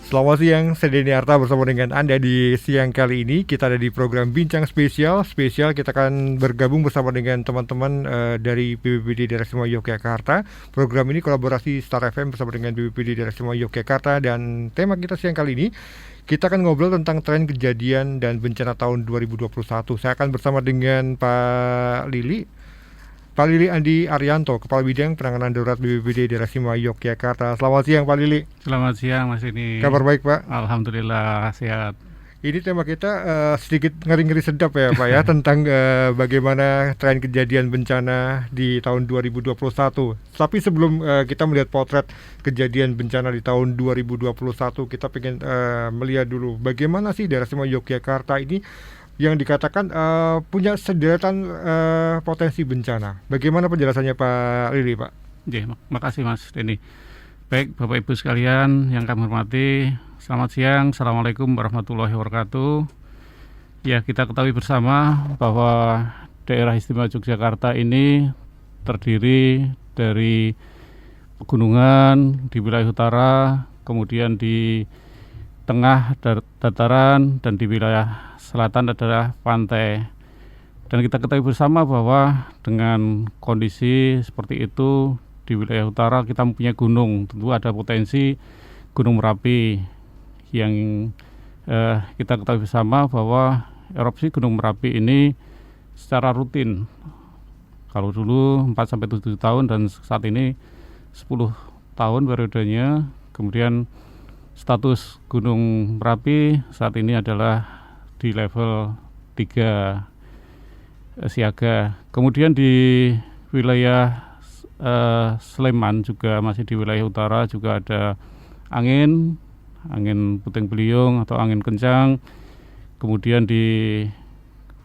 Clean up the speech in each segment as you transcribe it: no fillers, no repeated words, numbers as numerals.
Selamat siang, saya Denny Arta bersama dengan Anda di siang kali ini. Kita ada di program Bincang Spesial. Kita akan bergabung bersama dengan teman-teman dari BPBD Daerah Istimewa Yogyakarta. Program ini kolaborasi Star FM bersama dengan BPBD Daerah Istimewa Yogyakarta. Dan tema kita siang kali ini, kita akan ngobrol tentang tren kejadian dan bencana tahun 2021. Saya akan bersama dengan Pak Lili Andi Arianto, Kepala Bidang Penanganan Darurat BPBD Daerah Istimewa Yogyakarta. Selamat siang Pak Lili. Selamat siang Mas ini. Kabar baik Pak? Alhamdulillah sehat. Ini tema kita sedikit ngeri-ngeri sedap ya Pak ya tentang bagaimana tren kejadian bencana di tahun 2021. Tapi sebelum kita melihat potret kejadian bencana di tahun 2021, kita pengen melihat dulu bagaimana sih Daerah Istimewa Yogyakarta ini yang dikatakan punya sederetan potensi bencana. Bagaimana penjelasannya Pak Lili, Pak? Makasih Mas Denny. Baik Bapak Ibu sekalian yang kami hormati, selamat siang. Assalamualaikum warahmatullahi wabarakatuh. Ya, kita ketahui bersama bahwa daerah istimewa Yogyakarta ini terdiri dari pegunungan di wilayah utara, kemudian di tengah dataran, dan di wilayah selatan adalah pantai. Dan kita ketahui bersama bahwa dengan kondisi seperti itu di wilayah utara kita mempunyai gunung. Tentu ada potensi Gunung Merapi yang kita ketahui bersama bahwa erupsi Gunung Merapi ini secara rutin. Kalau dulu 4-7 tahun dan saat ini 10 tahun periodenya. Kemudian status Gunung Merapi saat ini adalah di level 3 siaga. Kemudian di wilayah Sleman juga masih di wilayah utara juga ada angin puting beliung atau angin kencang. Kemudian di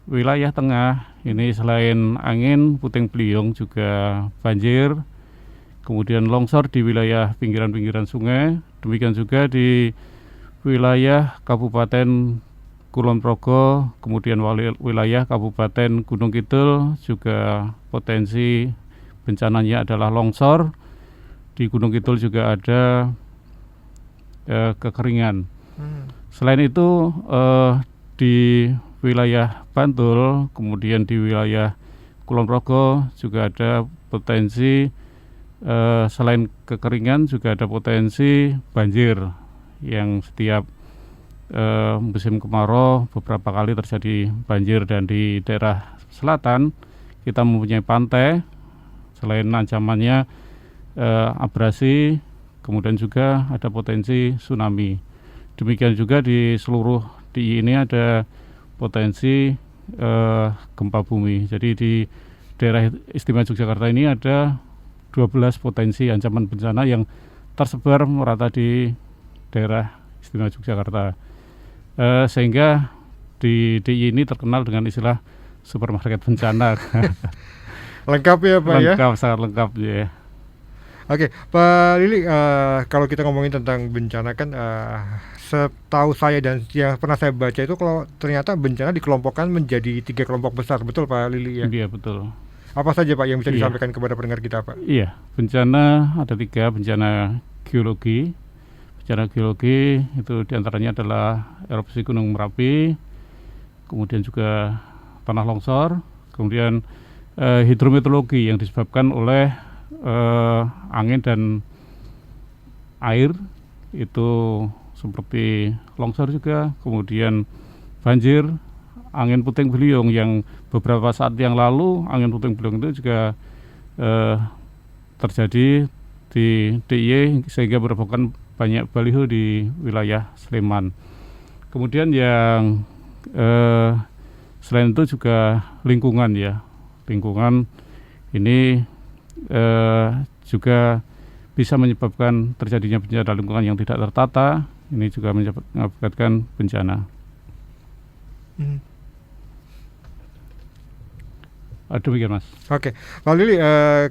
wilayah tengah ini selain angin puting beliung juga banjir. Kemudian longsor di wilayah pinggiran-pinggiran sungai. Demikian juga di wilayah Kabupaten Kulon Progo, kemudian wilayah Kabupaten Gunung Kidul juga potensi bencananya adalah longsor. Di Gunung Kidul juga ada kekeringan. Selain itu di wilayah Bantul, kemudian di wilayah Kulon Progo juga ada potensi selain kekeringan juga ada potensi banjir yang setiap musim kemarau beberapa kali terjadi banjir. Dan di daerah selatan kita mempunyai pantai, selain ancamannya abrasi, kemudian juga ada potensi tsunami. Demikian juga di seluruh DI ini ada potensi gempa bumi. Jadi di daerah istimewa Yogyakarta ini ada 12 potensi ancaman bencana yang tersebar merata di daerah istimewa Yogyakarta. Sehingga di DI ini terkenal dengan istilah supermarket bencana. Lengkap ya Pak ya? Lengkap, sangat lengkap ya. Oke, Pak Lili, kalau kita ngomongin tentang bencana kan setahu saya dan yang pernah saya baca itu kalau ternyata bencana dikelompokkan menjadi 3 kelompok besar, betul Pak Lili ya? Iya betul. Apa saja Pak yang bisa disampaikan kepada pendengar kita Pak? Iya, bencana ada 3, bencana geologi. Bencana geologi itu diantaranya adalah erupsi Gunung Merapi, kemudian juga tanah longsor, kemudian hidrometeorologi yang disebabkan oleh angin dan air itu seperti longsor juga, kemudian banjir, angin puting beliung yang beberapa saat yang lalu angin puting beliung itu juga terjadi di DIY sehingga menyebabkan banyak baliho di wilayah Sleman. Kemudian yang selain itu juga lingkungan ya. Lingkungan ini juga bisa menyebabkan terjadinya bencana lingkungan yang tidak tertata. Ini juga mengakibatkan bencana. Demikian Mas. Oke, Pak Lili,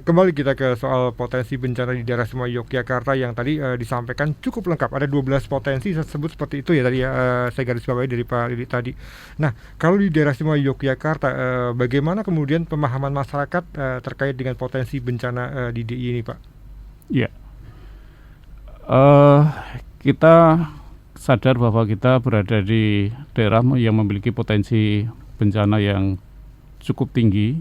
kembali kita ke soal potensi bencana di daerah istimewa Yogyakarta yang tadi disampaikan cukup lengkap. Ada 12 potensi, saya sebut seperti itu ya tadi ya, saya garis bawahi dari Pak Lili tadi. Nah, kalau di daerah istimewa Yogyakarta, bagaimana kemudian pemahaman masyarakat terkait dengan potensi bencana di DI ini Pak? Ya, kita sadar bahwa kita berada di daerah yang memiliki potensi bencana yang cukup tinggi.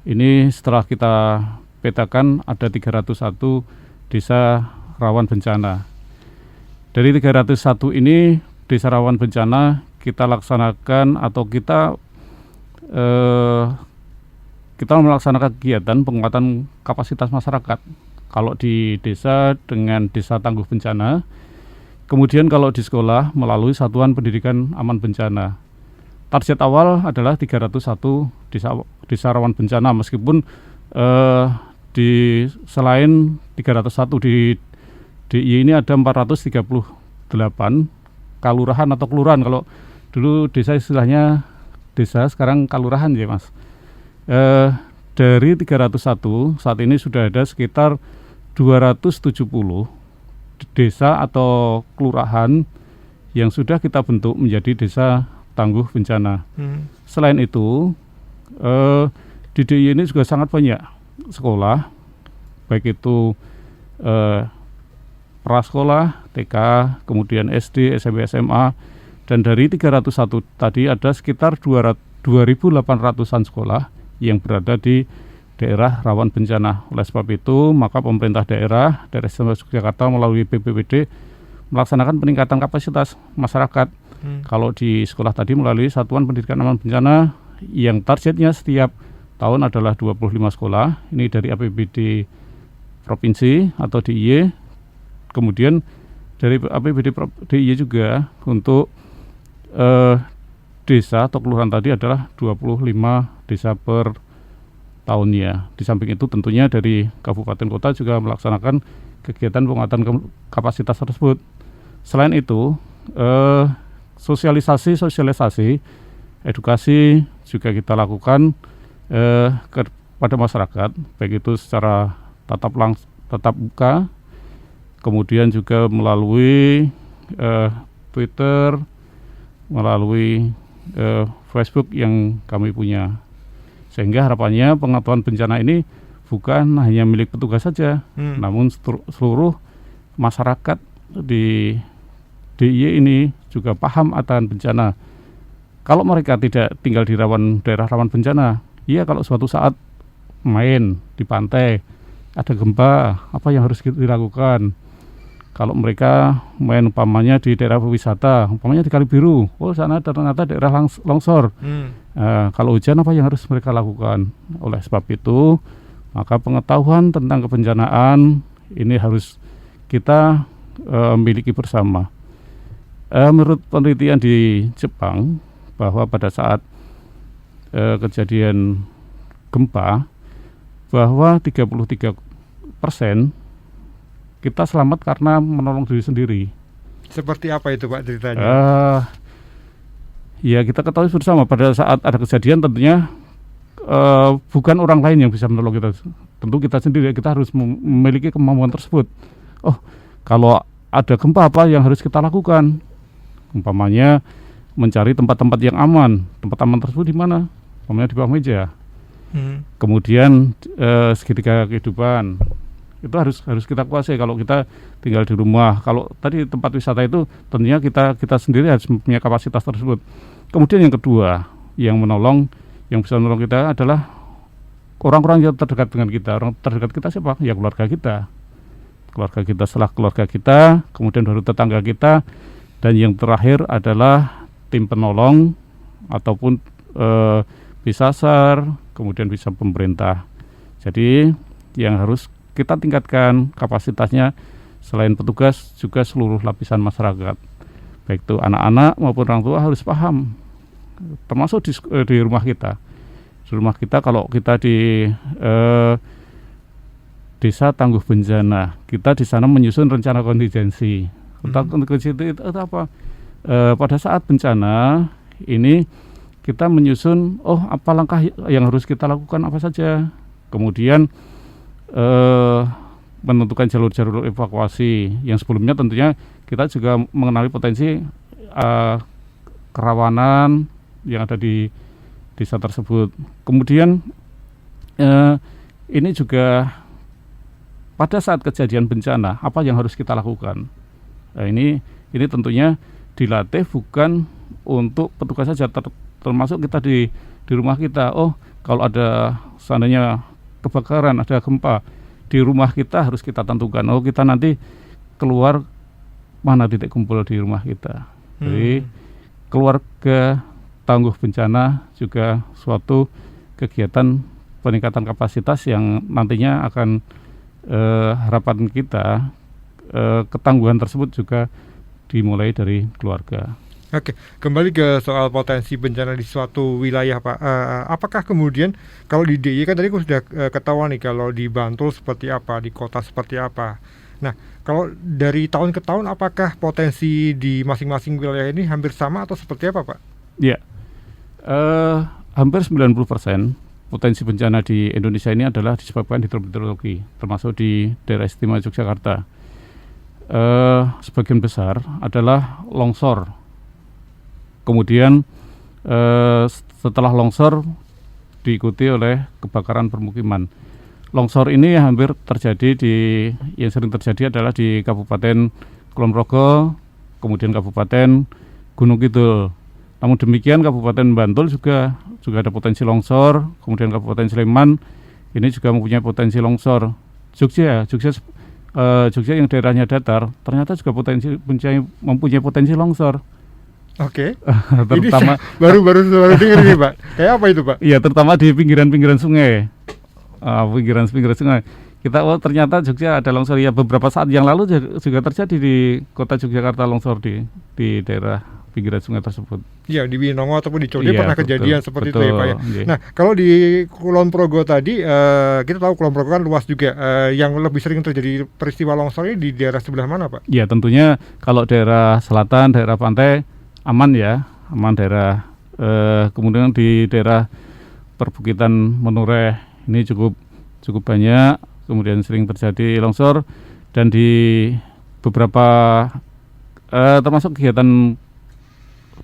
Ini setelah kita petakan ada 301 desa rawan bencana. Dari 301 ini desa rawan bencana kita laksanakan atau kita melaksanakan kegiatan penguatan kapasitas masyarakat. Kalau di desa dengan desa tangguh bencana, kemudian kalau di sekolah melalui Satuan Pendidikan Aman Bencana. Target awal adalah 301 desa rawan bencana, meskipun selain 301 di DIY ini ada 438 kalurahan atau kelurahan. Kalau dulu desa istilahnya desa, sekarang kalurahan ya Mas. Dari 301 saat ini sudah ada sekitar 270 desa atau kelurahan yang sudah kita bentuk menjadi desa tangguh bencana. Selain itu di DIY ini juga sangat banyak sekolah, baik itu prasekolah, TK, kemudian SD, SMP, SMA, dan dari 301 tadi ada sekitar 2.800-an sekolah yang berada di daerah rawan bencana. Oleh sebab itu, maka pemerintah daerah Istimewa Yogyakarta melalui BPBD melaksanakan peningkatan kapasitas masyarakat. Kalau di sekolah tadi melalui Satuan Pendidikan Aman Bencana yang targetnya setiap tahun adalah 25 sekolah. Ini dari APBD Provinsi atau DIY. Kemudian dari APBD DIY juga untuk desa atau kelurahan tadi adalah 25 desa per tahunnya. Di samping itu tentunya dari kabupaten kota juga melaksanakan kegiatan penguatan kapasitas tersebut. Selain itu sosialisasi, edukasi juga kita lakukan kepada masyarakat, baik itu secara tatap muka, kemudian juga melalui Twitter, melalui Facebook yang kami punya. Sehingga harapannya pengetahuan bencana ini bukan hanya milik petugas saja, namun seluruh masyarakat di DIY ini juga paham akan bencana. Kalau mereka tidak tinggal di daerah rawan bencana, ya kalau suatu saat main di pantai, ada gempa, apa yang harus dilakukan? Kalau mereka main umpamanya di daerah wisata, umpamanya di Kali Biru, oh sana ternyata daerah longsor. Kalau hujan apa yang harus mereka lakukan? Oleh sebab itu, maka pengetahuan tentang kebencanaan ini harus kita miliki bersama. Menurut penelitian di Jepang, bahwa pada saat kejadian gempa, bahwa 33% kita selamat karena menolong diri sendiri. Seperti apa itu Pak ceritanya? Ya kita ketahui bersama pada saat ada kejadian tentunya bukan orang lain yang bisa menolong kita. Tentu kita sendiri, kita harus memiliki kemampuan tersebut. Oh, kalau ada gempa apa yang harus kita lakukan? Umpamanya mencari tempat-tempat yang aman. Tempat aman tersebut di mana? Umpamanya di bawah meja. Kemudian segitiga kehidupan itu harus kita kuasai kalau kita tinggal di rumah. Kalau tadi tempat wisata itu tentunya kita sendiri harus punya kapasitas tersebut. Kemudian yang kedua, yang bisa menolong kita adalah orang-orang yang terdekat dengan kita. Orang terdekat kita siapa? Ya keluarga kita. Setelah keluarga kita, kemudian baru tetangga kita, dan yang terakhir adalah tim penolong ataupun bisa SAR, kemudian bisa pemerintah. Jadi yang harus kita tingkatkan kapasitasnya selain petugas juga seluruh lapisan masyarakat, baik itu anak-anak maupun orang tua harus paham, termasuk di rumah kita. Di rumah kita kalau kita di desa tangguh bencana, kita di sana menyusun rencana kontingensi. Rencana kontingensi itu apa? Pada saat bencana ini kita menyusun, apa langkah yang harus kita lakukan apa saja. Kemudian menentukan jalur-jalur evakuasi yang sebelumnya tentunya kita juga mengenali potensi kerawanan yang ada di desa tersebut. Kemudian ini juga pada saat kejadian bencana apa yang harus kita lakukan. Ini ini tentunya dilatih bukan untuk petugas saja, termasuk kita di rumah kita. Oh, kalau ada seandainya kebakaran, ada gempa di rumah kita, harus kita tentukan. Oh, kita nanti keluar mana titik kumpul di rumah kita. Jadi keluarga tangguh bencana juga suatu kegiatan peningkatan kapasitas yang nantinya akan harapan kita ketangguhan tersebut juga dimulai dari keluarga. Oke, kembali ke soal potensi bencana di suatu wilayah, Pak. Apakah kemudian kalau di DIY kan tadi aku sudah ketahuan nih kalau di Bantul seperti apa, di kota seperti apa. Nah, kalau dari tahun ke tahun apakah potensi di masing-masing wilayah ini hampir sama atau seperti apa, Pak? Ya, hampir 90% potensi bencana di Indonesia ini adalah disebabkan hidrometeorologi, termasuk di daerah istimewa Yogyakarta. Sebagian besar adalah longsor. Kemudian setelah longsor diikuti oleh kebakaran permukiman. Longsor ini hampir terjadi yang sering terjadi adalah di Kabupaten Kulon Progo, kemudian Kabupaten Gunung Kidul. Namun demikian Kabupaten Bantul juga ada potensi longsor, kemudian Kabupaten Sleman ini juga mempunyai potensi longsor. Jogja yang daerahnya datar ternyata juga mempunyai potensi longsor. Oke. Terutama ini baru dengar ini, Pak. Kayak apa itu, Pak? Iya, terutama di pinggiran sungai. Pinggiran sungai. Kita ternyata Jogja ada longsor. Ya, beberapa saat yang lalu juga terjadi di kota Yogyakarta longsor di daerah pinggiran sungai tersebut. Iya, di Winongo ataupun di Code pernah kejadian seperti itu ya, Pak ya. Iya. Nah, kalau di Kulon Progo tadi, kita tahu Kulon Progo kan luas juga. Yang lebih sering terjadi peristiwa longsor ini di daerah sebelah mana, Pak? Ya, tentunya kalau daerah selatan, daerah pantai aman daerah. Kemudian di daerah perbukitan Menureh ini cukup banyak, kemudian sering terjadi longsor, dan di beberapa termasuk kegiatan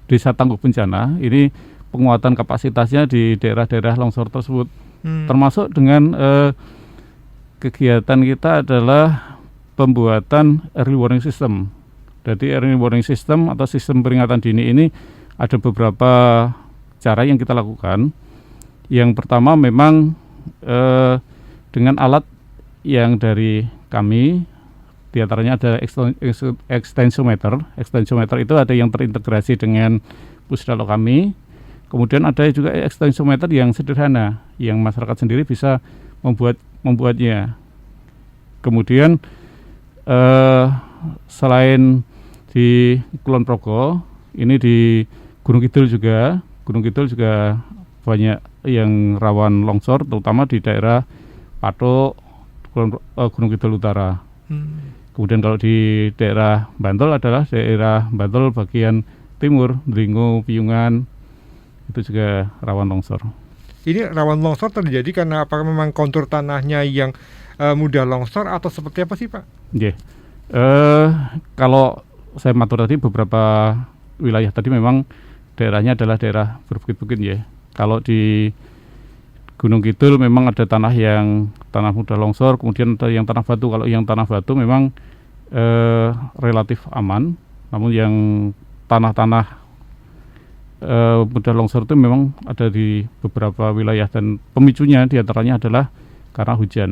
desa tangguh bencana ini penguatan kapasitasnya di daerah-daerah longsor tersebut, termasuk dengan kegiatan kita adalah pembuatan early warning system. Jadi early warning system atau sistem peringatan dini ini ada beberapa cara yang kita lakukan. Yang pertama memang dengan alat yang dari kami, diantaranya ada extensometer. Extensometer itu ada yang terintegrasi dengan pusdalo kami. Kemudian ada juga extensometer yang sederhana, yang masyarakat sendiri bisa membuatnya. Kemudian selain di Kulon Progo, ini di Gunung Kidul juga banyak yang rawan longsor, terutama di daerah Patok, Gunung Kidul Utara. Kemudian kalau di daerah Bantul adalah daerah Bantul bagian timur, Dringo, Piungan, itu juga rawan longsor. Ini rawan longsor terjadi karena apakah memang kontur tanahnya yang mudah longsor atau seperti apa sih, Pak? Yeah. Kalau saya matur tadi, beberapa wilayah tadi memang daerahnya adalah daerah berbukit-bukit ya. Kalau di Gunung Kidul memang ada tanah mudah longsor, kemudian ada yang tanah batu. Kalau yang tanah batu memang relatif aman, namun yang tanah mudah longsor itu memang ada di beberapa wilayah, dan pemicunya diantaranya adalah karena hujan.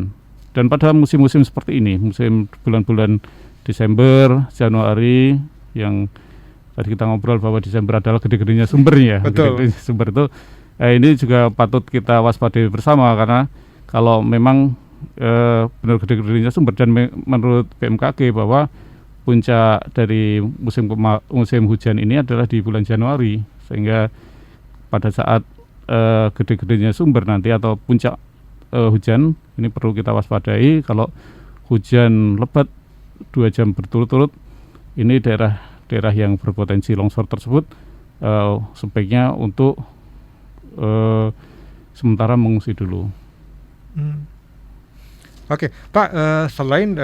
Dan pada musim-musim seperti ini, musim bulan-bulan Desember, Januari, yang tadi kita ngobrol bahwa Desember adalah gede-gedenya sumbernya. Betul. Gede-gede sumber itu ini juga patut kita waspadai bersama, karena kalau memang benar gede-gedenya sumber, dan menurut BMKG bahwa puncak dari musim hujan ini adalah di bulan Januari, sehingga pada saat gede-gedenya sumber nanti atau puncak hujan ini perlu kita waspadai. Kalau hujan lebat 2 jam berturut-turut, ini daerah yang berpotensi longsor tersebut sebaiknya untuk sementara mengungsi dulu. Oke, Pak, selain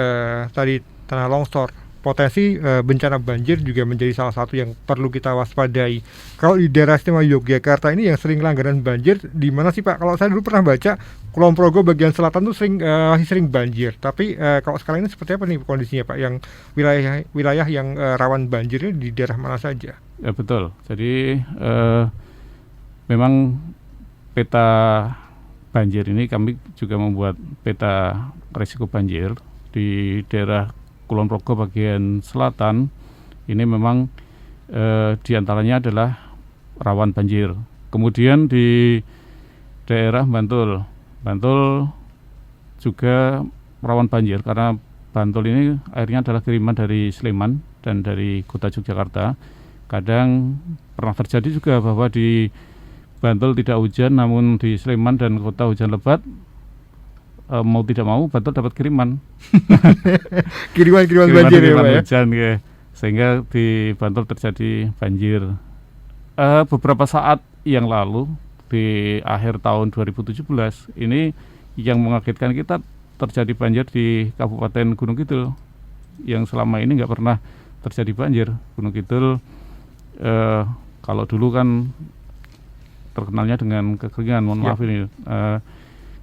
tadi tanah longsor, potensi bencana banjir juga menjadi salah satu yang perlu kita waspadai. Kalau di daerah istimewa Yogyakarta ini yang sering langganan banjir di mana sih Pak? Kalau saya dulu pernah baca Kulon Progo bagian selatan tuh masih sering banjir. Tapi kalau sekarang ini seperti apa nih kondisinya Pak? Yang wilayah yang rawan banjirnya di daerah mana saja? Ya betul. Jadi memang peta banjir ini kami juga membuat peta risiko banjir di daerah Kulon Progo bagian selatan. Ini memang diantaranya adalah rawan banjir. Kemudian di daerah Bantul juga rawan banjir karena Bantul ini airnya adalah kiriman dari Sleman dan dari kota Yogyakarta. Kadang pernah terjadi juga bahwa di Bantul tidak hujan, namun di Sleman dan kota hujan lebat. Mau tidak mau Bantul dapat kiriman kiriman banjir ya Pak ya? Hujan ya. Sehingga di Bantul terjadi banjir. Beberapa saat yang lalu di akhir tahun 2017 ini yang mengagetkan kita terjadi banjir di Kabupaten Gunung Kidul yang selama ini nggak pernah terjadi banjir. Gunung Kidul kalau dulu kan terkenalnya dengan kekeringan, mohon maaf ini.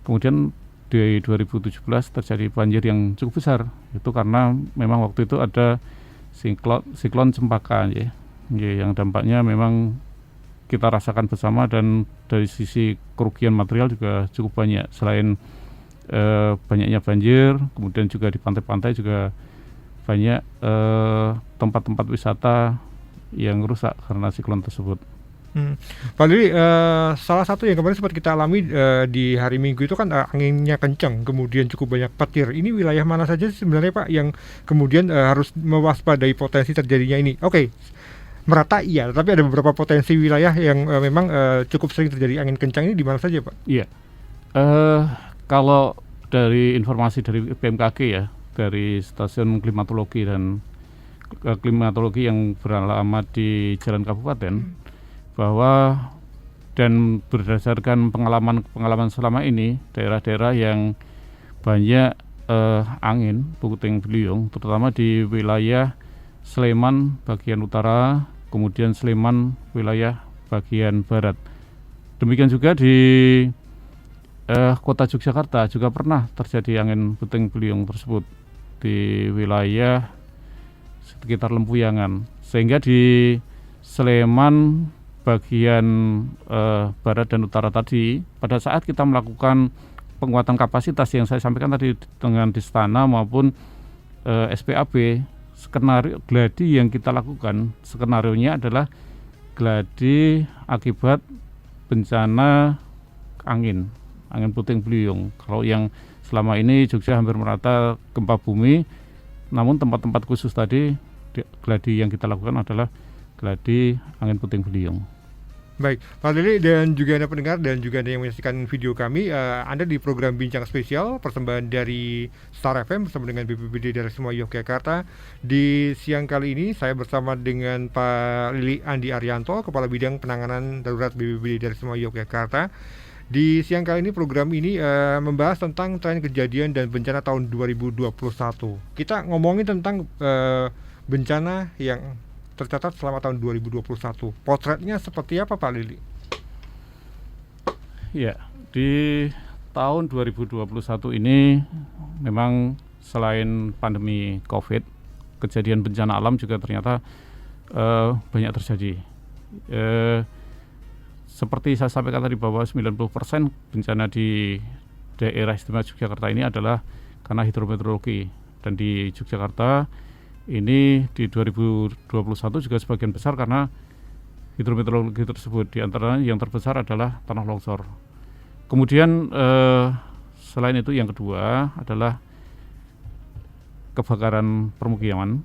Kemudian di 2017 terjadi banjir yang cukup besar. Itu karena memang waktu itu ada siklon Cempaka ya, yang dampaknya memang kita rasakan bersama dan dari sisi kerugian material juga cukup banyak. Selain banyaknya banjir, kemudian juga di pantai-pantai juga banyak tempat-tempat wisata yang rusak karena siklon tersebut. Pak Lili, salah satu yang kemarin sempat kita alami di hari Minggu itu kan anginnya kencang, kemudian cukup banyak petir. Ini wilayah mana saja sebenarnya Pak yang kemudian harus mewaspadai potensi terjadinya ini? Oke, merata iya, tapi ada beberapa potensi wilayah yang memang cukup sering terjadi angin kencang. Ini di mana saja Pak? Iya, kalau dari informasi dari BMKG ya, dari stasiun klimatologi dan klimatologi yang beralamat di Jalan Kabupaten, bahwa dan berdasarkan pengalaman selama ini daerah-daerah yang banyak angin puting beliung terutama di wilayah Sleman bagian utara, kemudian Sleman wilayah bagian barat. Demikian juga di kota Yogyakarta juga pernah terjadi angin puting beliung tersebut di wilayah sekitar Lempuyangan, sehingga di Sleman bagian barat dan utara tadi, pada saat kita melakukan penguatan kapasitas yang saya sampaikan tadi dengan Distana maupun SPAB, skenario gladi yang kita lakukan, skenarionya adalah gladi akibat bencana angin puting beliung. Kalau yang selama ini Jogja hampir merata gempa bumi, namun tempat-tempat khusus tadi gladi yang kita lakukan adalah gladi angin puting beliung. Baik, Pak Lili dan juga Anda pendengar dan juga Anda yang menyaksikan video kami, Anda di program Bincang Spesial persembahan dari Star FM bersama dengan BPBD Daerah Istimewa Yogyakarta. Di siang kali ini saya bersama dengan Pak Lili Andi Arianto, Kepala Bidang Penanganan Darurat BPBD Daerah Istimewa Yogyakarta. Di siang kali ini program ini membahas tentang tren kejadian dan bencana tahun 2021. Kita ngomongin tentang bencana yang tercatat selama tahun 2021. Potretnya seperti apa Pak Lili? Ya, di tahun 2021 ini memang selain pandemi COVID, kejadian bencana alam juga ternyata banyak terjadi. Seperti saya sampaikan tadi bahwa 90% bencana di daerah istimewa Yogyakarta ini adalah karena hidrometeorologi, dan di Yogyakarta ini di 2021 juga sebagian besar karena hidrometeorologi tersebut. Di antaranya yang terbesar adalah tanah longsor. Kemudian selain itu yang kedua adalah kebakaran permukiman.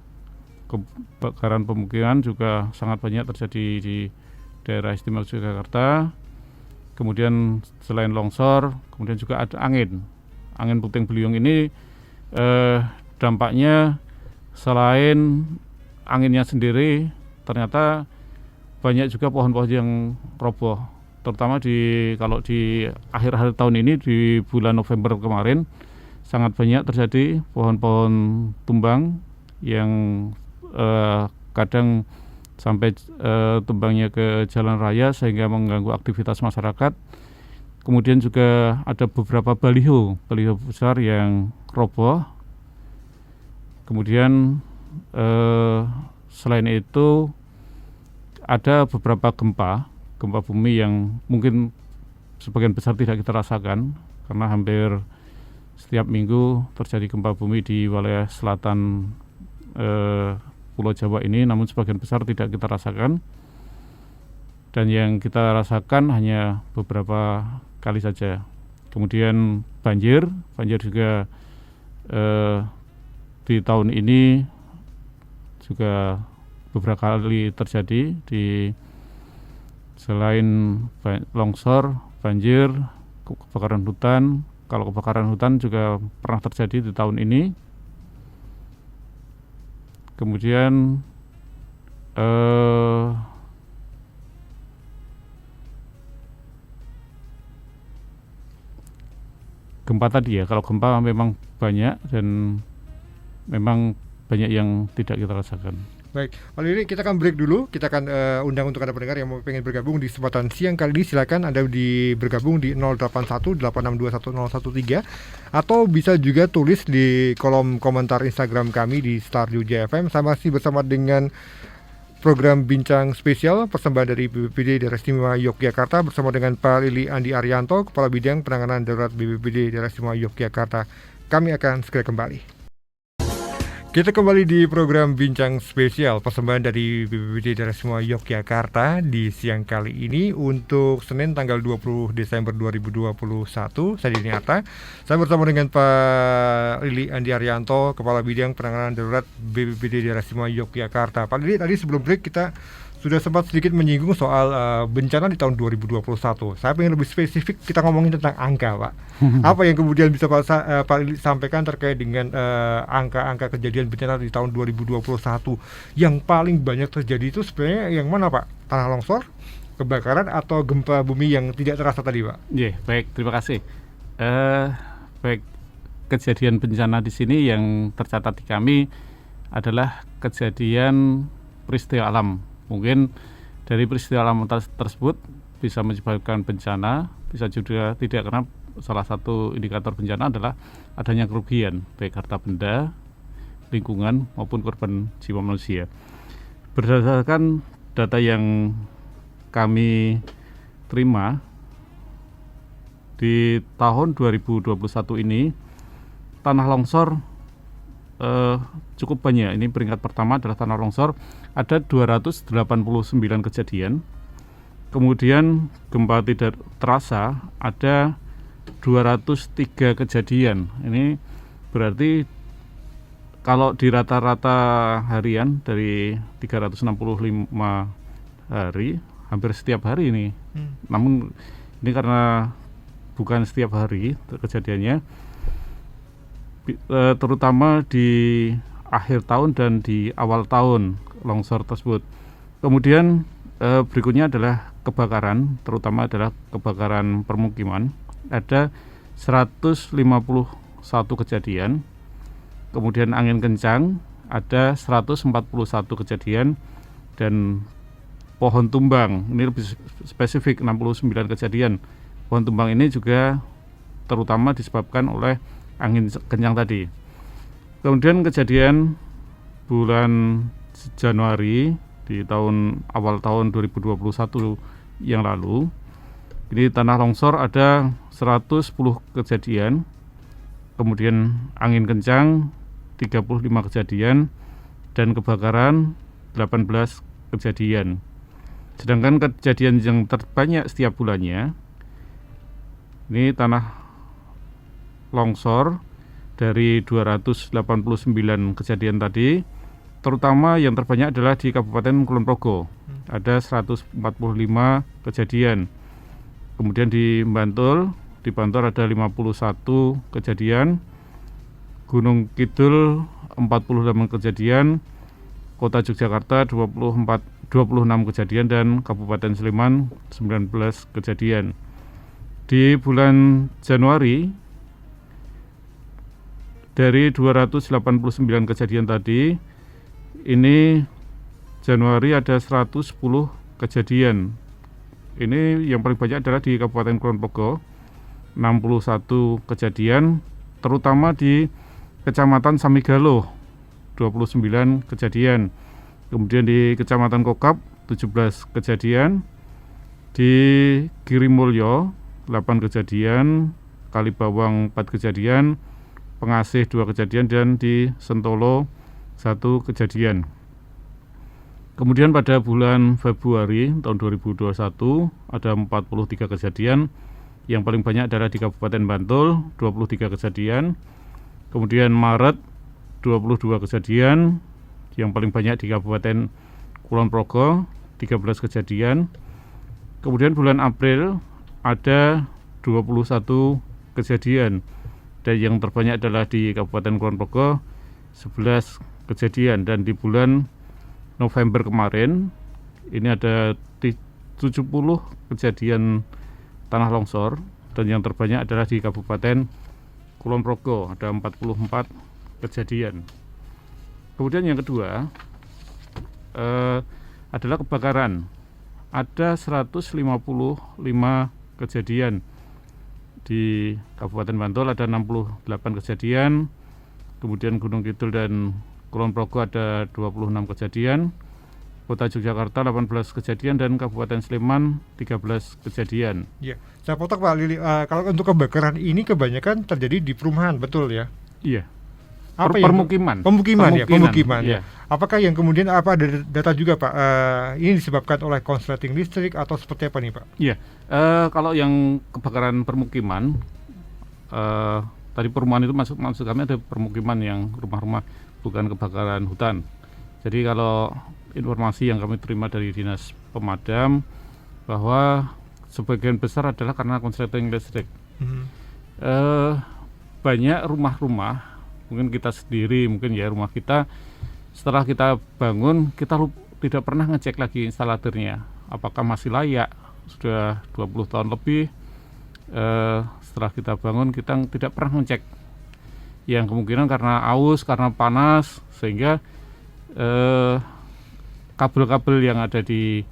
Kebakaran permukiman juga sangat banyak terjadi di daerah istimewa Yogyakarta. Kemudian selain longsor, kemudian juga ada angin puting beliung ini dampaknya selain anginnya sendiri, ternyata banyak juga pohon-pohon yang roboh, terutama kalau di akhir tahun ini di bulan November kemarin sangat banyak terjadi pohon-pohon tumbang yang kadang sampai tumbangnya ke jalan raya sehingga mengganggu aktivitas masyarakat. Kemudian juga ada beberapa baliho besar yang roboh. Kemudian selain itu ada beberapa gempa bumi yang mungkin sebagian besar tidak kita rasakan karena hampir setiap minggu terjadi gempa bumi di wilayah selatan Pulau Jawa ini, namun sebagian besar tidak kita rasakan, dan yang kita rasakan hanya beberapa kali saja. Kemudian banjir juga di tahun ini juga beberapa kali terjadi, di selain longsor, banjir, kebakaran hutan. Kalau kebakaran hutan juga pernah terjadi di tahun ini. Kemudian gempa tadi ya, kalau gempa memang banyak dan memang banyak yang tidak kita rasakan. Baik, Pak Lili, kita akan break dulu. Kita akan undang untuk Anda pendengar yang mau pengen bergabung di kesempatan siang kali ini. Silakan Anda bergabung di 081-862-1013 atau bisa juga tulis di kolom komentar Instagram kami di Star Jogja FM. Saya masih bersama dengan program Bincang Spesial persembahan dari BPBD Daerah Istimewa Yogyakarta bersama dengan Pak Lili Andi Arianto, Kepala Bidang Penanganan Darurat BPBD Daerah Istimewa Yogyakarta. Kami akan segera kembali. Kita kembali di program Bincang Spesial persembahan dari BPBD Daerah Istimewa Yogyakarta di siang kali ini untuk Senin tanggal 20 Desember 2021. Saya Dini Arta. Saya bersama dengan Pak Lili Andi Arianto, Kepala Bidang Penanganan Darurat BPBD Daerah Istimewa Yogyakarta. Pak Lili, tadi sebelum break kita sudah sempat sedikit menyinggung soal bencana di tahun 2021. Saya ingin lebih spesifik kita ngomongin tentang angka, Pak. Apa yang kemudian bisa Pak Lili sampaikan terkait dengan angka-angka kejadian bencana di tahun 2021 yang paling banyak terjadi itu sebenarnya yang mana, Pak? Tanah longsor, kebakaran, atau gempa bumi yang tidak terasa tadi, Pak? Iya, baik, terima kasih. Baik, kejadian bencana di sini yang tercatat di kami adalah kejadian peristiwa alam. Mungkin dari peristiwa alam tersebut bisa menyebabkan bencana, bisa juga tidak, karena salah satu indikator bencana adalah adanya kerugian baik harta benda, lingkungan maupun korban jiwa manusia. Berdasarkan data yang kami terima di tahun 2021 ini, tanah longsor cukup banyak. Ini peringkat pertama adalah tanah longsor, ada 289 kejadian. Kemudian gempa tidak terasa ada 203 kejadian. Ini berarti kalau di rata-rata harian dari 365 hari, hampir setiap hari ini. Namun ini karena bukan setiap hari kejadiannya, terutama di akhir tahun dan di awal tahun longsor tersebut. Kemudian berikutnya adalah kebakaran, terutama adalah kebakaran permukiman. Ada 151 kejadian. Kemudian angin kencang ada 141 kejadian, dan pohon tumbang ini lebih spesifik, 69 kejadian. Pohon tumbang ini juga terutama disebabkan oleh angin kencang tadi. Kemudian kejadian bulan Januari di awal tahun 2021 yang lalu, ini tanah longsor ada 110 kejadian, kemudian angin kencang 35 kejadian, dan kebakaran 18 kejadian. Sedangkan kejadian yang terbanyak setiap bulannya, ini tanah longsor dari 289 kejadian tadi, terutama yang terbanyak adalah di Kabupaten Kulon Progo, ada 145 kejadian. Kemudian di Bantul ada 51 kejadian, Gunung Kidul 48 kejadian, Kota Yogyakarta 26 kejadian, dan Kabupaten Sleman 19 kejadian. Di bulan Januari dari 289 kejadian tadi, ini Januari ada 110 kejadian. Ini yang paling banyak adalah di Kabupaten Kulon Progo, 61 kejadian, terutama di Kecamatan Samigalo, 29 kejadian. Kemudian di Kecamatan Kokap, 17 kejadian. Di Girimulyo, 8 kejadian. Kalibawang 4 kejadian. Pengasih 2 kejadian. Dan di Sentolo 1 kejadian. Kemudian pada bulan Februari tahun 2021 ada 43 kejadian. Yang paling banyak adalah di Kabupaten Bantul, 23 kejadian. Kemudian Maret 22 kejadian. Yang paling banyak di Kabupaten Kulon Progo, 13 kejadian. Kemudian bulan April ada 21 kejadian. Dan yang terbanyak adalah di Kabupaten Kulon Progo, 11 kejadian. Dan di bulan November kemarin ini ada 70 kejadian tanah longsor, dan yang terbanyak adalah di Kabupaten Kulon Progo, ada 44 kejadian. Kemudian yang kedua adalah kebakaran. Ada 155 kejadian. Di Kabupaten Bantul ada 68 kejadian. Kemudian Gunung Kidul dan Kulon Progo ada 26 kejadian, Kota Yogyakarta 18 kejadian, dan Kabupaten Sleman 13 kejadian. Ya, saya potong Pak Lili. Kalau untuk kebakaran ini kebanyakan terjadi di perumahan, betul ya? Iya. Pemukiman. Ya. Apakah yang kemudian ada data juga Pak? Ini disebabkan oleh konsleting listrik atau seperti apa nih Pak? Iya. Kalau yang kebakaran permukiman, tadi perumahan itu maksud kami ada permukiman yang rumah-rumah, bukan kebakaran hutan. Jadi kalau informasi yang kami terima dari Dinas Pemadam bahwa sebagian besar adalah karena konsleting listrik. Banyak rumah-rumah, mungkin kita sendiri, mungkin ya rumah kita, setelah kita bangun kita tidak pernah ngecek lagi instalatornya apakah masih layak. Sudah 20 tahun lebih setelah kita bangun kita tidak pernah ngecek, yang kemungkinan karena aus, karena panas, sehingga kabel-kabel yang ada di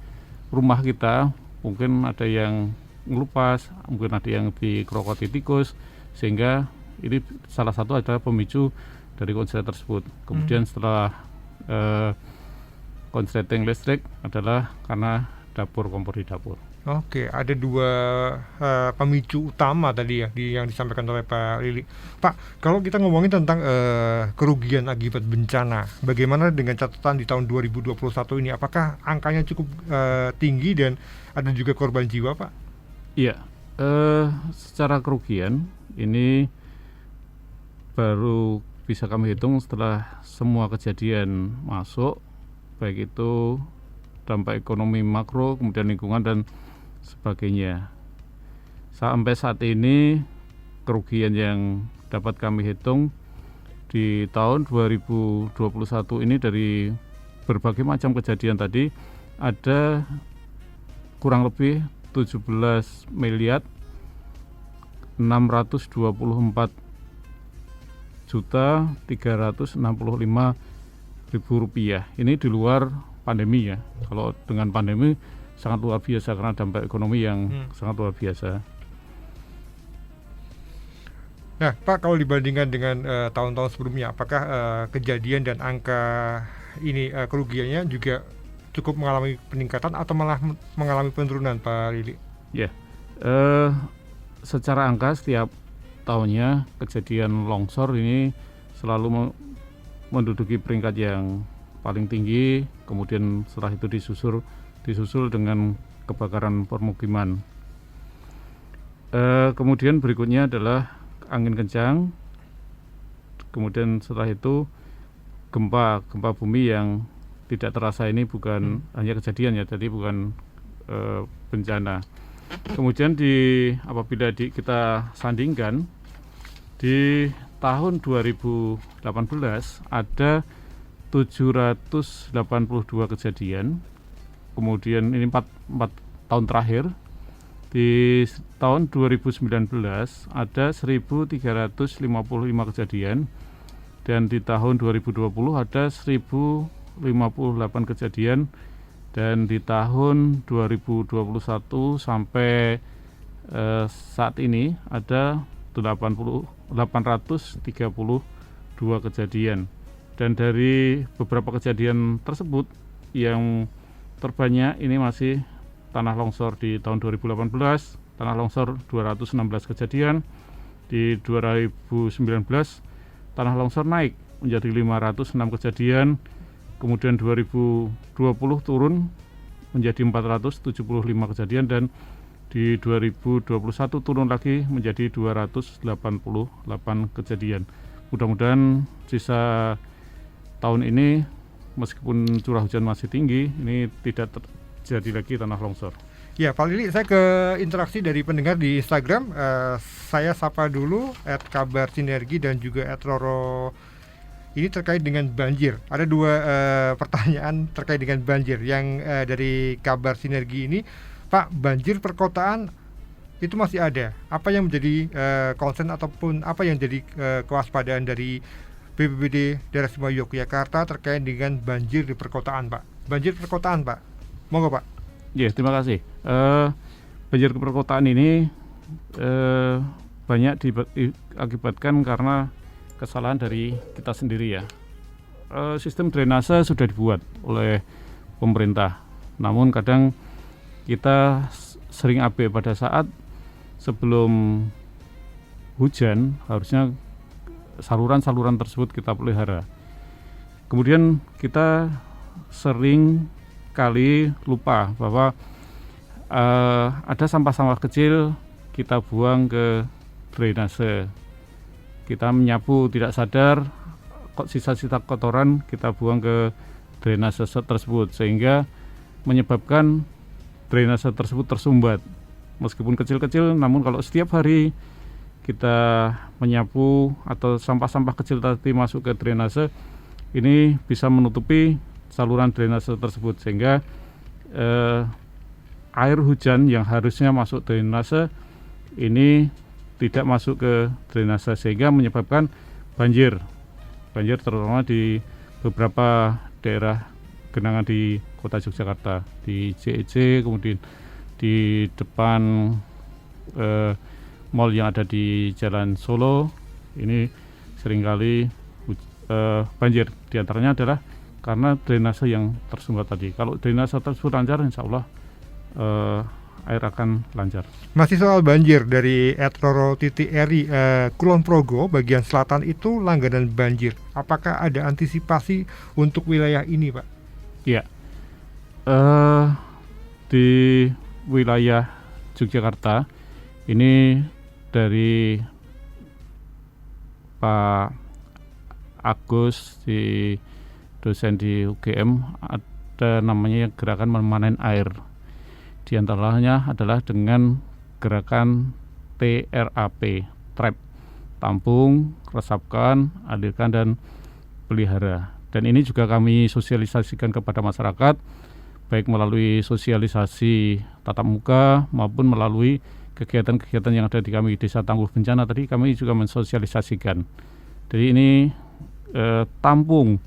rumah kita mungkin ada yang ngelupas, mungkin ada yang dikerokoti tikus, sehingga ini salah satu adalah pemicu dari konslet tersebut. Kemudian setelah konsleting listrik adalah karena kompor di dapur. Oke, ada dua pemicu utama tadi ya yang disampaikan oleh Pak Lili. Pak, kalau kita ngomongin tentang kerugian akibat bencana, bagaimana dengan catatan di tahun 2021 ini? Apakah angkanya cukup tinggi dan ada juga korban jiwa, Pak? Iya, secara kerugian ini baru bisa kami hitung setelah semua kejadian masuk, baik itu dampak ekonomi makro, kemudian lingkungan dan sebagainya. Sampai saat ini kerugian yang dapat kami hitung di tahun 2021 ini dari berbagai macam kejadian tadi ada kurang lebih 17 miliar 624 juta 365 ribu rupiah. Ini di luar pandemi ya. Kalau dengan pandemi sangat luar biasa karena dampak ekonomi yang sangat luar biasa. Nah, Pak, kalau dibandingkan dengan tahun-tahun sebelumnya, apakah kejadian dan angka ini kerugiannya juga cukup mengalami peningkatan atau malah mengalami penurunan, Pak Lili? Ya, secara angka setiap tahunnya kejadian longsor ini selalu menduduki peringkat yang paling tinggi, kemudian setelah itu disusul dengan kebakaran permukiman. Kemudian berikutnya adalah angin kencang, kemudian setelah itu gempa bumi yang tidak terasa. Ini bukan hanya kejadian ya, jadi bukan bencana. Kemudian apabila kita sandingkan di tahun 2018 ada 782 kejadian. Kemudian ini 4 tahun terakhir. Di tahun 2019 ada 1.355 kejadian, dan di tahun 2020 ada 1.500 kejadian, dan di tahun 2021 sampai saat ini ada 832 kejadian. Dan dari beberapa kejadian tersebut, yang terbanyak ini masih tanah longsor. Di tahun 2018 tanah longsor 216 kejadian, di 2019 tanah longsor naik menjadi 506 kejadian, kemudian 2020 turun menjadi 475 kejadian, dan di 2021 turun lagi menjadi 288 kejadian. Mudah-mudahan sisa tahun ini meskipun curah hujan masih tinggi, ini tidak terjadi lagi tanah longsor. Ya, Pak Lili, saya ke interaksi dari pendengar di Instagram. Saya sapa dulu @kabarsinergi dan juga @roro. Ini terkait dengan banjir. Ada dua pertanyaan terkait dengan banjir yang dari Kabar Sinergi ini. Pak, banjir perkotaan itu masih ada. Apa yang menjadi concern ataupun apa yang jadi kewaspadaan dari BPBD Daerah Istimewa Yogyakarta terkait dengan banjir di perkotaan, Pak? Banjir perkotaan, Pak. Monggo, Pak. Ya, terima kasih. Banjir di perkotaan ini banyak diakibatkan karena kesalahan dari kita sendiri ya. Sistem drainase sudah dibuat oleh pemerintah, namun kadang kita sering abai pada saat sebelum hujan. Harusnya saluran-saluran tersebut kita pelihara. Kemudian kita sering kali lupa bahwa ada sampah-sampah kecil kita buang ke drainase. Kita menyapu tidak sadar, sisa-sisa kotoran kita buang ke drainase tersebut, sehingga menyebabkan drainase tersebut tersumbat. Meskipun kecil-kecil, namun kalau setiap hari kita menyapu atau sampah-sampah kecil tadi masuk ke drainase, ini bisa menutupi saluran drainase tersebut, sehingga air hujan yang harusnya masuk drainase ini tidak masuk ke drainase, sehingga menyebabkan banjir terutama di beberapa daerah genangan di kota Yogyakarta, di JEC, kemudian di depan mall yang ada di Jalan Solo. Ini seringkali banjir. Di antaranya adalah karena drainase yang tersumbat tadi. Kalau drainase tersebut lancar, insya Allah air akan lancar. Masih soal banjir dari @roro_eri, Kulon Progo bagian selatan itu langganan banjir. Apakah ada antisipasi untuk wilayah ini, Pak? Ya, di wilayah Yogyakarta ini dari Pak Agus, di dosen di UGM, ada namanya gerakan memanen air. Di antaranya adalah dengan gerakan TRAP, trap, tampung, resapkan, alirkan, dan pelihara. Dan ini juga kami sosialisasikan kepada masyarakat, baik melalui sosialisasi tatap muka maupun melalui kegiatan-kegiatan yang ada di kami Desa Tangguh Bencana. Tadi kami juga mensosialisasikan. Jadi ini tampung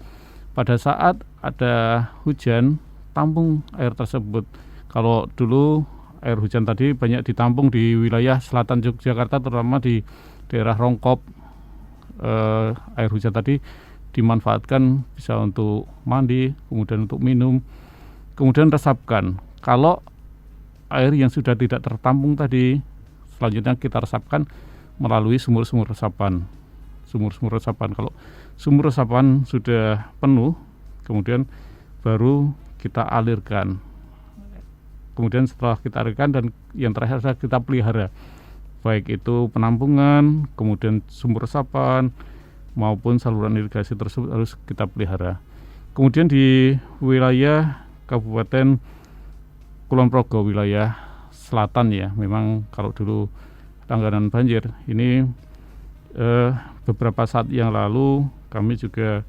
pada saat ada hujan, tampung air tersebut. Kalau dulu air hujan tadi banyak ditampung di wilayah selatan Yogyakarta, terutama di daerah Rongkop. Air hujan tadi dimanfaatkan bisa untuk mandi, kemudian untuk minum, kemudian resapkan. Kalau air yang sudah tidak tertampung tadi, selanjutnya kita resapkan melalui sumur-sumur resapan. Kalau sumur resapan sudah penuh, kemudian baru kita alirkan. Kemudian setelah kita alirkan, dan yang terakhir adalah kita pelihara, baik itu penampungan, kemudian sumur resapan maupun saluran irigasi tersebut harus kita pelihara. Kemudian di wilayah Kabupaten Kulon Progo, wilayah selatan ya, memang kalau dulu langganan banjir. Ini beberapa saat yang lalu kami juga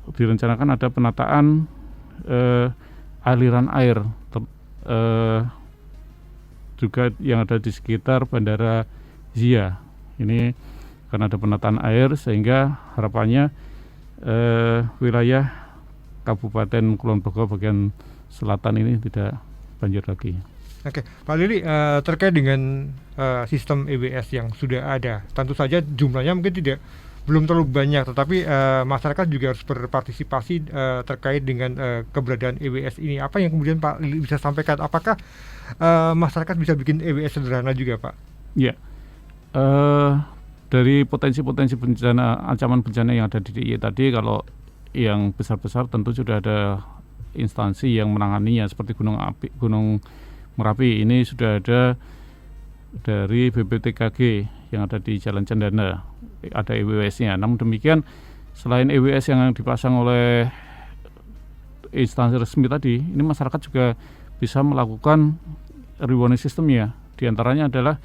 direncanakan ada penataan aliran air juga yang ada di sekitar Bandara Zia. Ini karena ada penataan air, sehingga harapannya wilayah Kabupaten Kulon Progo bagian selatan ini tidak banjir lagi. Oke, Pak Lili, terkait dengan sistem EWS yang sudah ada, tentu saja jumlahnya mungkin belum terlalu banyak, tetapi masyarakat juga harus berpartisipasi terkait dengan keberadaan EWS ini. Apa yang kemudian Pak Lili bisa sampaikan? Apakah masyarakat bisa bikin EWS sederhana juga, Pak? Ya, dari potensi-potensi bencana, ancaman bencana yang ada di DIY tadi, kalau yang besar-besar tentu sudah ada instansi yang menanganinya seperti Gunung Merapi. Ini sudah ada dari BPTKG yang ada di Jalan Cendana, ada EWS-nya. Namun demikian, selain EWS yang dipasang oleh instansi resmi tadi, ini masyarakat juga bisa melakukan rewarning sistemnya. Di antaranya adalah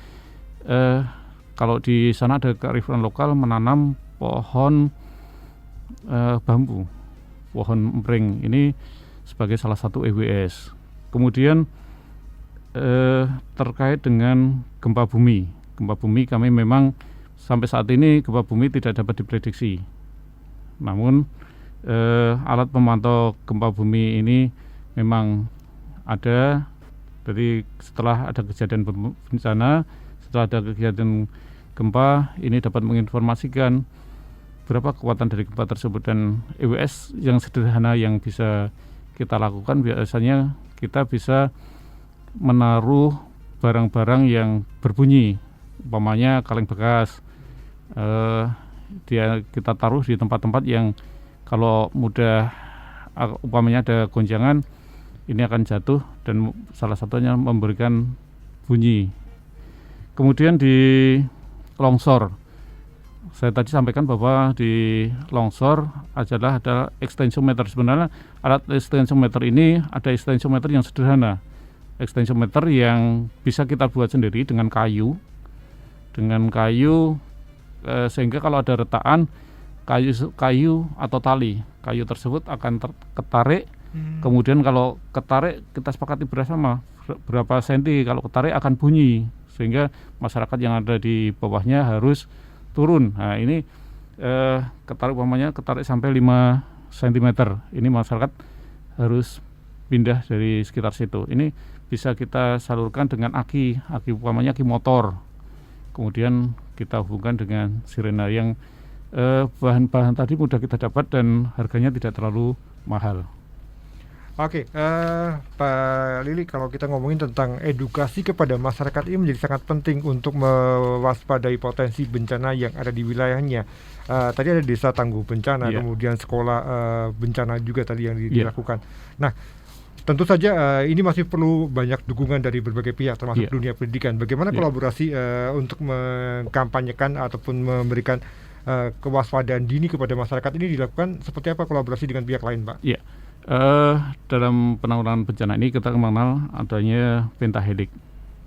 kalau di sana ada kearifan lokal menanam pohon bambu, pohon empring, ini sebagai salah satu EWS. Kemudian terkait dengan gempa bumi kami memang sampai saat ini gempa bumi tidak dapat diprediksi. Namun alat pemantau gempa bumi ini memang ada. Jadi setelah ada kejadian bencana, setelah ada kejadian gempa, ini dapat menginformasikan berapa kekuatan dari gempa tersebut. Dan EWS yang sederhana yang bisa kita lakukan, biasanya kita bisa menaruh barang-barang yang berbunyi, umpamanya kaleng bekas, kita taruh di tempat-tempat yang kalau mudah, umpamanya ada gonjangan, ini akan jatuh dan salah satunya memberikan bunyi. Kemudian di longsor, saya tadi sampaikan bahwa di longsor adalah ada extensiometer. Sebenarnya alat extensiometer ini ada extensiometer yang sederhana, extensiometer yang bisa kita buat sendiri dengan kayu, sehingga kalau ada retakan kayu atau tali, kayu tersebut akan ketarik. Kemudian kalau ketarik, kita sepakati bersama berapa senti, kalau ketarik akan bunyi, sehingga masyarakat yang ada di bawahnya harus turun. Nah ini ketarik sampai 5 cm, ini masyarakat harus pindah dari sekitar situ. Ini bisa kita salurkan dengan aki umpamanya aki motor. Kemudian kita hubungkan dengan sirena yang bahan-bahan tadi mudah kita dapat dan harganya tidak terlalu mahal. Oke, Pak Lili, kalau kita ngomongin tentang edukasi kepada masyarakat ini menjadi sangat penting untuk mewaspadai potensi bencana yang ada di wilayahnya. Tadi ada desa tangguh bencana, kemudian sekolah bencana juga tadi yang dilakukan. Nah, tentu saja ini masih perlu banyak dukungan dari berbagai pihak, termasuk dunia pendidikan. Bagaimana kolaborasi untuk mengkampanyekan ataupun memberikan kewaspadaan dini kepada masyarakat ini dilakukan? Seperti apa kolaborasi dengan pihak lain, Pak? Iya. Dalam penanggulangan bencana ini kita mengenal adanya pentahelik,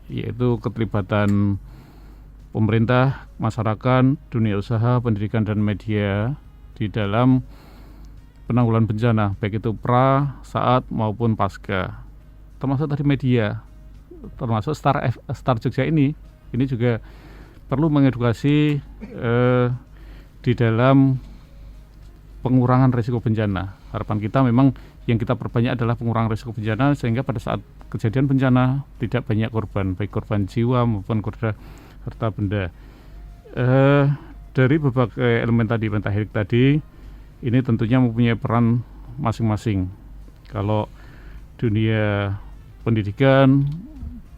yaitu keterlibatan pemerintah, masyarakat, dunia usaha, pendidikan dan media di dalam penanggulangan bencana, baik itu pra, saat maupun pasca. Termasuk tadi media, termasuk Star Jogja ini juga perlu mengedukasi di dalam pengurangan risiko bencana. Harapan kita memang yang kita perbanyak adalah pengurangan risiko bencana, sehingga pada saat kejadian bencana tidak banyak korban, baik korban jiwa maupun korban harta benda. Dari berbagai elemen tadi, pentahelik tadi, ini tentunya mempunyai peran masing-masing. Kalau dunia pendidikan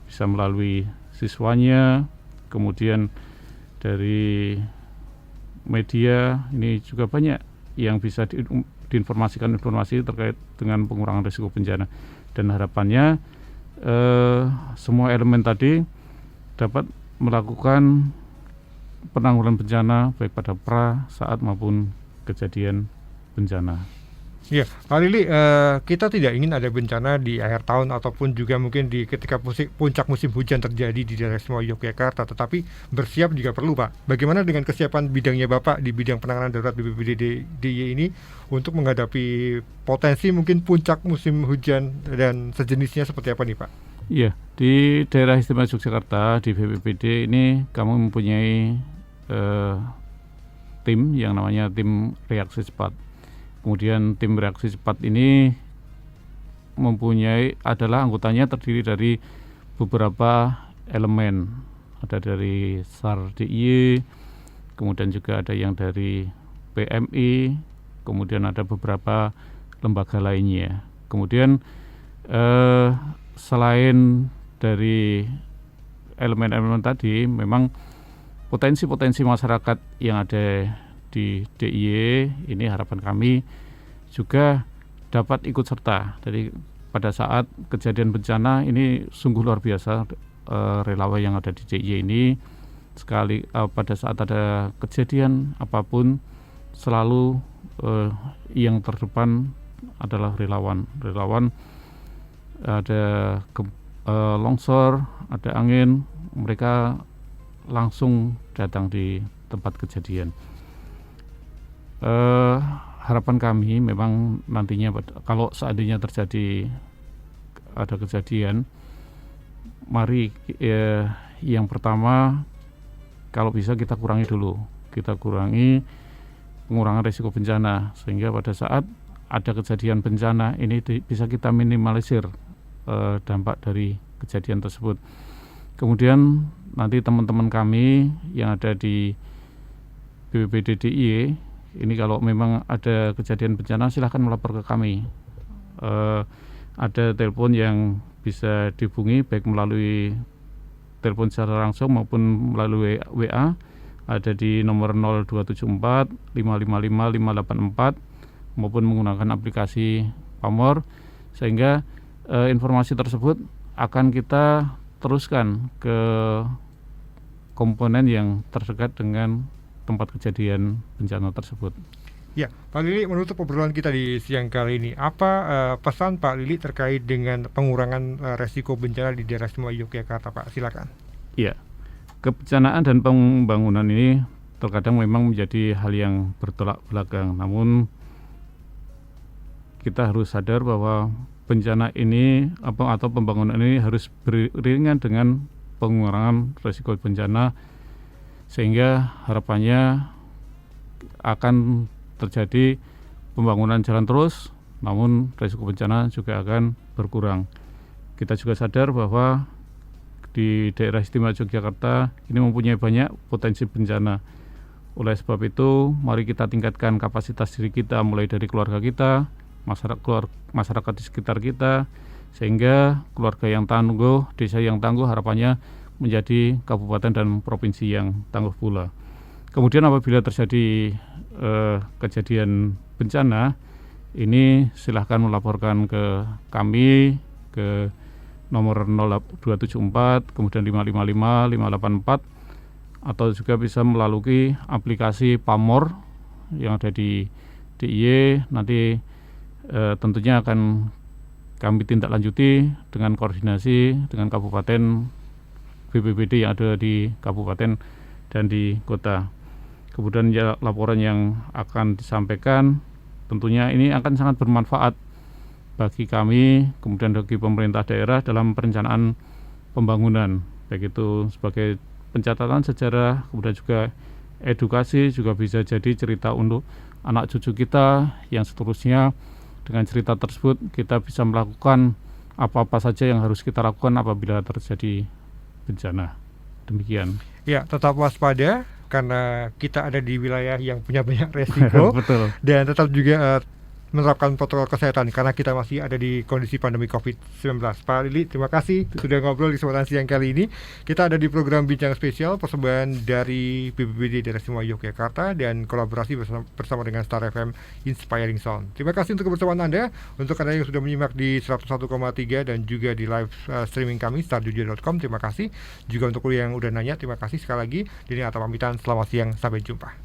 bisa melalui siswanya, kemudian dari media ini juga banyak yang bisa diinformasikan informasi terkait dengan pengurangan risiko bencana, dan harapannya semua elemen tadi dapat melakukan penanggulangan bencana baik pada pra, saat maupun kejadian bencana. Ya, Pak Lili, kita tidak ingin ada bencana di akhir tahun ataupun juga mungkin di ketika puncak musim hujan terjadi di daerah istimewa Yogyakarta, tetapi bersiap juga perlu, Pak. Bagaimana dengan kesiapan bidangnya Bapak di bidang penanganan darurat BPBD DIY ini untuk menghadapi potensi mungkin puncak musim hujan dan sejenisnya, seperti apa nih, Pak? Iya, di daerah istimewa Yogyakarta di BPBD ini kami mempunyai tim yang namanya tim reaksi cepat. Kemudian tim reaksi cepat ini adalah anggotanya terdiri dari beberapa elemen. Ada dari SAR DIY, kemudian juga ada yang dari PMI, kemudian ada beberapa lembaga lainnya. Kemudian selain dari elemen-elemen tadi, memang potensi-potensi masyarakat yang ada di DIY ini harapan kami juga dapat ikut serta. Jadi pada saat kejadian bencana ini sungguh luar biasa, relawan yang ada di DIY ini pada saat ada kejadian apapun selalu yang terdepan adalah relawan. Ada longsor, ada angin, mereka langsung datang di tempat kejadian. Harapan kami memang nantinya kalau seandainya terjadi ada kejadian, mari yang pertama kalau bisa kita kurangi pengurangan risiko bencana, sehingga pada saat ada kejadian bencana ini bisa kita minimalisir dampak dari kejadian tersebut. Kemudian nanti teman-teman kami yang ada di BPBD DIY ini kalau memang ada kejadian bencana silahkan melapor ke kami. Ada telepon yang bisa dihubungi baik melalui telepon secara langsung maupun melalui WA, ada di nomor 0274 555 584 maupun menggunakan aplikasi Pamor, sehingga informasi tersebut akan kita teruskan ke komponen yang terdekat dengan tempat kejadian bencana tersebut. Ya, Pak Lili, menutup obrolan kita di siang kali ini, apa pesan Pak Lili terkait dengan pengurangan resiko bencana di daerah istimewa Yogyakarta, Pak? Silakan. Ya, kebencanaan dan pembangunan ini terkadang memang menjadi hal yang bertolak belakang. Namun kita harus sadar bahwa bencana ini atau pembangunan ini harus beriringan dengan pengurangan risiko bencana, sehingga harapannya akan terjadi pembangunan jalan terus, namun risiko bencana juga akan berkurang. Kita juga sadar bahwa di daerah istimewa Yogyakarta ini mempunyai banyak potensi bencana. Oleh sebab itu, mari kita tingkatkan kapasitas diri kita, mulai dari keluarga kita, masyarakat di sekitar kita, sehingga keluarga yang tangguh, desa yang tangguh harapannya menjadi kabupaten dan provinsi yang tangguh pula. Kemudian apabila terjadi kejadian bencana, ini silahkan melaporkan ke kami, ke nomor 0274, kemudian 555, 584, atau juga bisa melalui aplikasi Pamor yang ada di DIY. Nanti tentunya akan kami tindak lanjuti dengan koordinasi dengan kabupaten, BPBD yang ada di kabupaten dan di kota. Kemudian ya, laporan yang akan disampaikan tentunya ini akan sangat bermanfaat bagi kami, kemudian bagi pemerintah daerah dalam perencanaan pembangunan, baik itu sebagai pencatatan sejarah, kemudian juga edukasi, juga bisa jadi cerita untuk anak cucu kita yang seterusnya. Dengan cerita tersebut kita bisa melakukan apa-apa saja yang harus kita lakukan apabila terjadi bencana. Demikian. Ya, tetap waspada karena kita ada di wilayah yang punya banyak resiko. Betul. Dan tetap juga menerapkan protokol kesehatan karena kita masih ada di kondisi pandemi COVID-19. Pak Lili, terima kasih sudah ngobrol di kesempatan siang kali ini. Kita ada di program Bincang Spesial persembahan dari BPBD Daerah Istimewa Yogyakarta dan kolaborasi bersama dengan Star FM Inspiring Sound. Terima kasih untuk kebersamaan Anda, untuk Anda yang sudah menyimak di 101,3 dan juga di live streaming kami starjuja.com. Terima kasih juga untuk yang udah nanya. Terima kasih sekali lagi. Dini Atta pamitan, selamat siang, sampai jumpa.